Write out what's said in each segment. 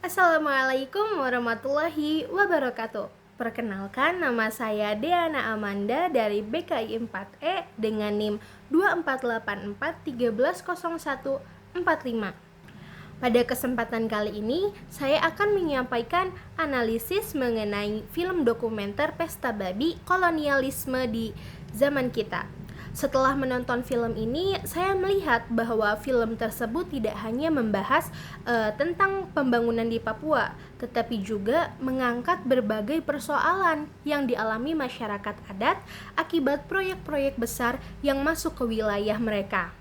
Assalamualaikum warahmatullahi wabarakatuh. Perkenalkan, nama saya Deana Amanda dari BKI 4E dengan NIM 2484130145. Pada kesempatan kali ini, saya akan menyampaikan analisis mengenai film dokumenter Pesta Babi Kolonialisme di Zaman Kita. Setelah menonton film ini, saya melihat bahwa film tersebut tidak hanya membahas tentang pembangunan di Papua, tetapi juga mengangkat berbagai persoalan yang dialami masyarakat adat akibat proyek-proyek besar yang masuk ke wilayah mereka.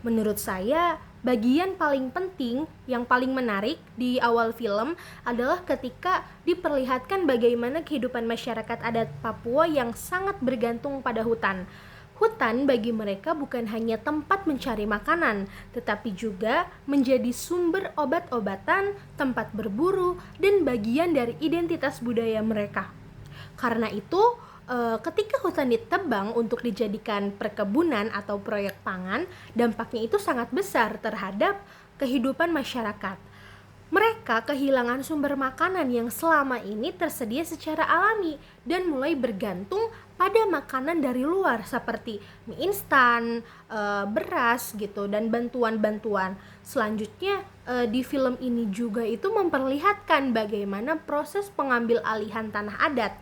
Menurut saya, bagian paling penting, yang paling menarik di awal film adalah ketika diperlihatkan bagaimana kehidupan masyarakat adat Papua yang sangat bergantung pada hutan. Hutan bagi mereka bukan hanya tempat mencari makanan, tetapi juga menjadi sumber obat-obatan, tempat berburu, dan bagian dari identitas budaya mereka. Karena itu, ketika hutan ditebang untuk dijadikan perkebunan atau proyek pangan, dampaknya itu sangat besar terhadap kehidupan masyarakat. Mereka kehilangan sumber makanan yang selama ini tersedia secara alami dan mulai bergantung pada makanan dari luar seperti mie instan, beras gitu, dan bantuan-bantuan. Selanjutnya di film ini juga itu memperlihatkan bagaimana proses pengambil alihan tanah adat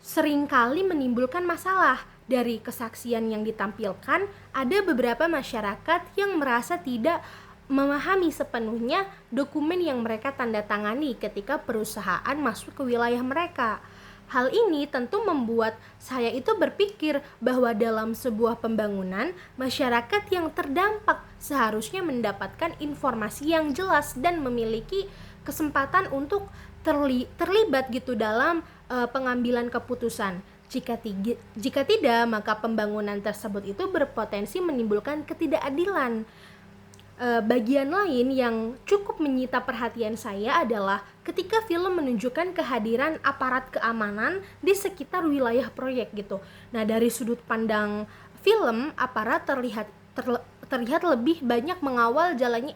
seringkali menimbulkan masalah. Dari kesaksian yang ditampilkan, ada beberapa masyarakat yang merasa tidak memahami sepenuhnya dokumen yang mereka tanda tangani ketika perusahaan masuk ke wilayah mereka. Hal ini tentu membuat saya itu berpikir bahwa dalam sebuah pembangunan, masyarakat yang terdampak seharusnya mendapatkan informasi yang jelas dan memiliki kesempatan untuk terlibat gitu dalam pengambilan keputusan. Jika tidak, maka pembangunan tersebut itu berpotensi menimbulkan ketidakadilan. Bagian lain yang cukup menyita perhatian saya adalah ketika film menunjukkan kehadiran aparat keamanan di sekitar wilayah proyek gitu. Nah, dari sudut pandang film, aparat terlihat lebih banyak mengawal jalannya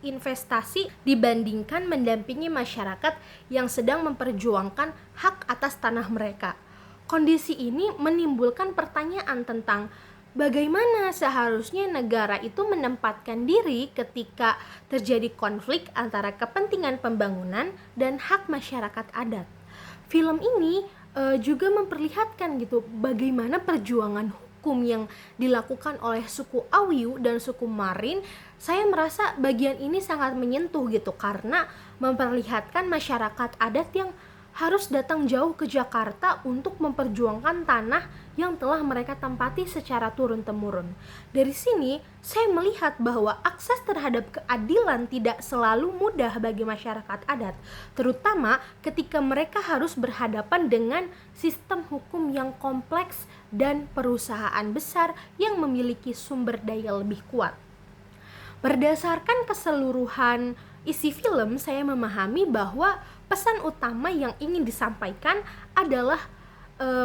investasi dibandingkan mendampingi masyarakat yang sedang memperjuangkan hak atas tanah mereka. Kondisi ini menimbulkan pertanyaan tentang bagaimana seharusnya negara itu menempatkan diri ketika terjadi konflik antara kepentingan pembangunan dan hak masyarakat adat. Film ini juga memperlihatkan gitu bagaimana perjuangan hukum yang dilakukan oleh suku Awiu dan suku Marin. Saya merasa bagian ini sangat menyentuh gitu karena memperlihatkan masyarakat adat yang harus datang jauh ke Jakarta untuk memperjuangkan tanah yang telah mereka tempati secara turun-temurun. Dari sini, saya melihat bahwa akses terhadap keadilan tidak selalu mudah bagi masyarakat adat, terutama ketika mereka harus berhadapan dengan sistem hukum yang kompleks dan perusahaan besar yang memiliki sumber daya lebih kuat. Berdasarkan keseluruhan isi film, saya memahami bahwa pesan utama yang ingin disampaikan adalah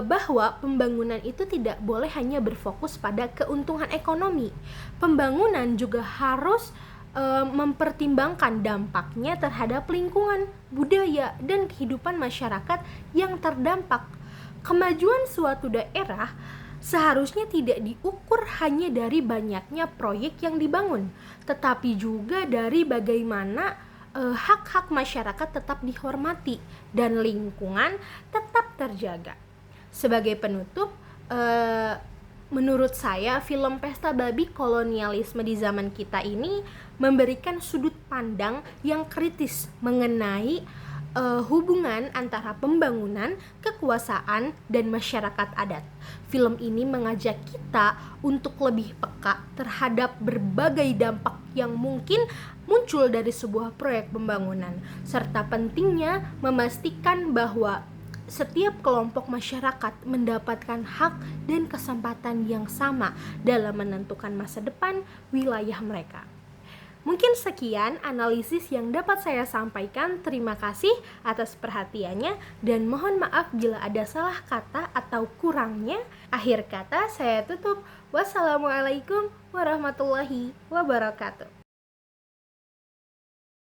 bahwa pembangunan itu tidak boleh hanya berfokus pada keuntungan ekonomi. Pembangunan juga harus mempertimbangkan dampaknya terhadap lingkungan, budaya, dan kehidupan masyarakat yang terdampak. Kemajuan suatu daerah seharusnya tidak diukur hanya dari banyaknya proyek yang dibangun, tetapi juga dari bagaimana hak-hak masyarakat tetap dihormati dan lingkungan tetap terjaga. Sebagai penutup, menurut saya film Pesta Babi Kolonialisme di Zaman Kita ini memberikan sudut pandang yang kritis mengenai hubungan antara pembangunan, kekuasaan, dan masyarakat adat. Film ini mengajak kita untuk lebih peka terhadap berbagai dampak yang mungkin muncul dari sebuah proyek pembangunan, serta pentingnya memastikan bahwa setiap kelompok masyarakat mendapatkan hak dan kesempatan yang sama dalam menentukan masa depan wilayah mereka. Mungkin sekian analisis yang dapat saya sampaikan. Terima kasih atas perhatiannya dan mohon maaf bila ada salah kata atau kurangnya. Akhir kata saya tutup. Wassalamualaikum warahmatullahi wabarakatuh.